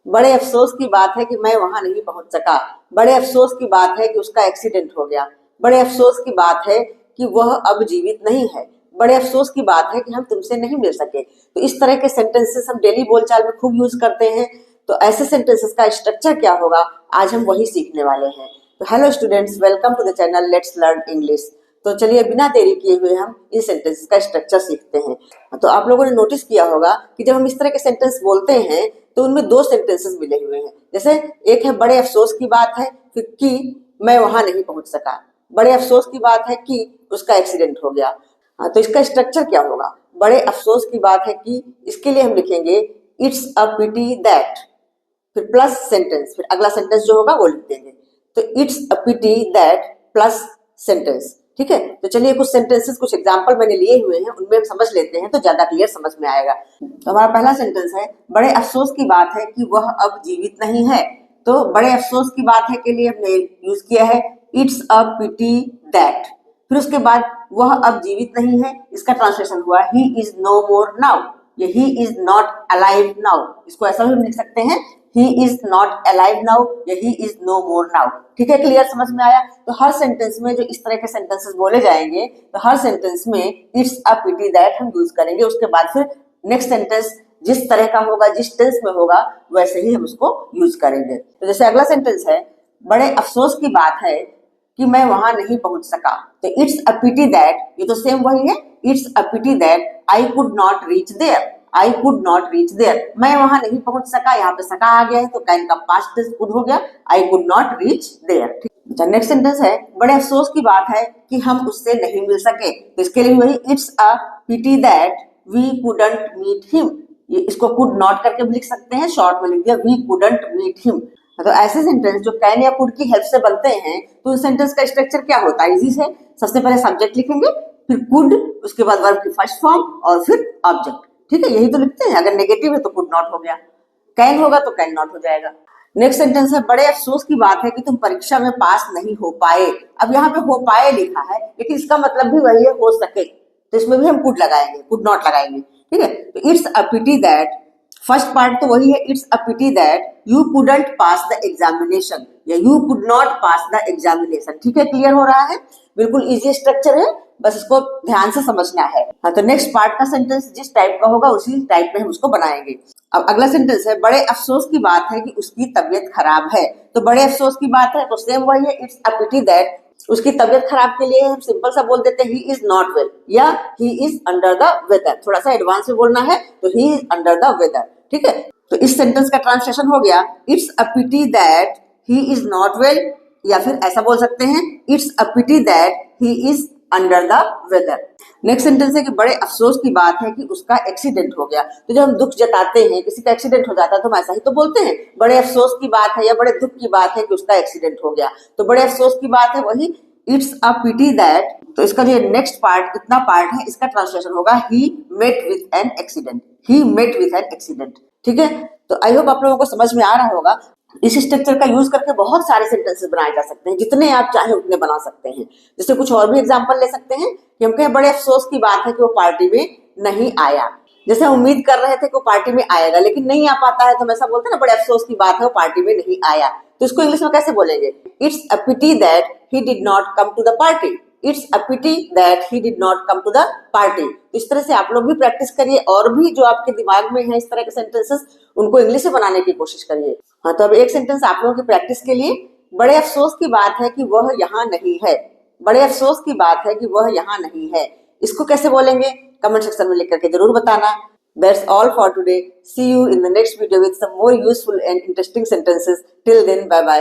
बड़े अफसोस की बात है कि मैं वहां नहीं पहुंच सका। बड़े अफसोस की बात है कि उसका एक्सीडेंट हो गया। बड़े अफसोस की बात है कि वह अब जीवित नहीं है। बड़े अफसोस की बात है कि हम तुमसे नहीं मिल सके। तो इस तरह के सेंटेंसेस हम डेली बोलचाल में खूब यूज करते हैं। तो ऐसे सेंटेंसेस का स्ट्रक्चर क्या होगा, आज हम वही सीखने वाले हैं। तो hello students, welcome to the channel let's learn English. तो चलिए बिना देरी किए हुए हम इन सेंटेंसेस का स्ट्रक्चर सीखते हैं। तो आप लोगों ने नोटिस किया होगा कि जब हम इस तरह के सेंटेंस बोलते हैं तो उनमें दो सेंटेंसेस मिले हुए हैं। जैसे एक है बड़े अफसोस की बात है कि मैं वहां नहीं पहुंच सका। बड़े अफसोस की बात है कि उसका एक्सीडेंट हो गया। तो इसका स्ट्रक्चर क्या होगा, बड़े अफसोस की बात है कि इसके लिए हम लिखेंगे इट्स अ पिटी दैट, फिर प्लस सेंटेंस, फिर अगला सेंटेंस जो होगा वो लिख देंगे। तो it's a pity that plus sentence. ठीक है, तो चलिए कुछ सेंटेंसेस, कुछ एग्जांपल मैंने लिए हुए हैं, उनमें हम समझ लेते हैं तो ज्यादा क्लियर समझ में आएगा। तो हमारा पहला सेंटेंस है बड़े अफसोस की बात है कि वह अब जीवित नहीं है। तो बड़े अफसोस की बात है के लिए हमने यूज किया है इट्स अ पिटी दैट। फिर उसके बाद वह अब जीवित नहीं है, इसका ट्रांसलेशन हुआ he is no more now. ये he is not alive now, इसको ऐसा भी लिख सकते हैं he is not alive now या he is no more now। ठीक है, क्लियर समझ में आया। तो हर सेंटेंस में जो इस तरह के सेंटेंसेस बोले जाएंगे तो हर सेंटेंस में इट्स अ पिटी दैट हम यूज करेंगे। उसके बाद फिर नेक्स्ट सेंटेंस जिस तरह का होगा, जिस टेंस में होगा, वैसे ही हम उसको यूज करेंगे। तो जैसे अगला सेंटेंस है बड़े अफसोस की बात है कि मैं वहां नहीं पहुंच सका। तो इट्स अ पिटी दैट, ये तो सेम वही है, it's a pity that I could not reach there. I could not reach there, मैं वहां नहीं पहुंच सका, यहाँ पे सका आ गया है तो कैन का पास्ट टेंस कुड हो गया, I could not reach there. Next sentence है बड़े अफसोस की बात है कि हम उससे नहीं मिल सके। तो इसके लिए वही it's a pity that we couldn't meet him. ये इसको कुड नॉट करके भी लिख सकते हैं, शॉर्ट में लिख दिया वी कुडंट मीट हिम। तो ऐसे सेंटेंस जो कैन या कुड की हेल्प से बनते हैं, तो उस सेंटेंस का स्ट्रक्चर क्या होता है, इजी है। सबसे पहले सब्जेक्ट लिखेंगे, फिर कुड, उसके बाद वर्ब की फर्स्ट फॉर्म और फिर ऑब्जेक्ट। ठीक है, यही तो लिखते हैं। अगर नेगेटिव है तो कुड नॉट हो गया, कैन होगा तो कैन नॉट हो जाएगा। नेक्स्ट सेंटेंस है बड़े अफसोस की बात है कि तुम परीक्षा में पास नहीं हो पाए। अब यहाँ पे हो पाए लिखा है, लेकिन इसका मतलब भी वही है हो सके, तो इसमें भी हम कुड लगाएंगे, कुड नॉट लगाएंगे। ठीक है, तो it's a pity that, first part तो वही है it's a pity that you couldn't pass the examination या you could not pass the examination. ठीक है, क्लियर हो रहा है, बिल्कुल इजी स्ट्रक्चर है, बस इसको ध्यान से समझना है। हाँ, तो नेक्स्ट पार्ट का सेंटेंस जिस टाइप का होगा उसी टाइप में हम उसको बनाएंगे। अब अगला सेंटेंस है बड़े अफसोस की बात है कि उसकी तबीयत खराब है। तो बड़े अफसोस की बात है तो सेम वही है इट्स अ पिटी दैट, उसकी तबीयत खराब के लिए हम सिंपल सा बोल देते हैं ही इज नॉट वेल या he is under the weather. थोड़ा सा एडवांस में बोलना है तो he is under the weather. ठीक है, तो इस सेंटेंस का ट्रांसलेशन हो गया it's a pity that he is not well, या फिर ऐसा बोल सकते हैं it's a pity that he is under the weather. Next sentence है कि बड़े अफसोस की बात है कि उसका एक्सीडेंट हो गया। तो जब हम दुख जताते हैं, किसी का एक्सीडेंट हो जाता है तो हम ऐसा ही तो बोलते हैं, बड़े अफसोस की बात है या बड़े दुख की बात है कि उसका एक्सीडेंट हो गया। तो बड़े अफसोस की बात है वही इट्स अ पिटी दैट। तो इसका जो नेक्स्ट पार्ट, इतना पार्ट है, इसका ट्रांसलेशन होगा he met with an accident. He met with an accident. ठीक है, तो आई होप आप लोगों को समझ में आ रहा होगा। इस स्ट्रक्चर का यूज करके बहुत सारे सेंटेंसेस बनाए जा सकते हैं, जितने आप चाहे उतने बना सकते हैं। जैसे कुछ और भी एग्जांपल ले सकते हैं कि हम कहें बड़े अफसोस की बात है कि वो पार्टी में नहीं आया। जैसे हम उम्मीद कर रहे थे कि वो पार्टी में आएगा लेकिन नहीं आ पाता है, तो हम ऐसा बोलते हैं ना बड़े अफसोस की बात है वो पार्टी में नहीं आया। तो इसको इंग्लिश में कैसे बोलेंगे, it's a pity that he did not come to the party. It's a pity that he did not come to the party. इस तरह से आप लोग भी प्रैक्टिस करिए, और भी जो आपके दिमाग में है इस तरह के सेंटेंसेस उनको इंग्लिश से बनाने की कोशिश करिए। हाँ, तो अब एक सेंटेंस आप लोगों की प्रैक्टिस के लिए, बड़े अफसोस की बात है कि वह यहाँ नहीं है। बड़े अफसोस की बात है कि वह यहाँ नहीं है, इसको कैसे बोलेंगे कमेंट सेक्शन में लिख करके जरूर बताना। That's all for today. See you in the next video with some more useful and interesting sentences. Till then, bye bye.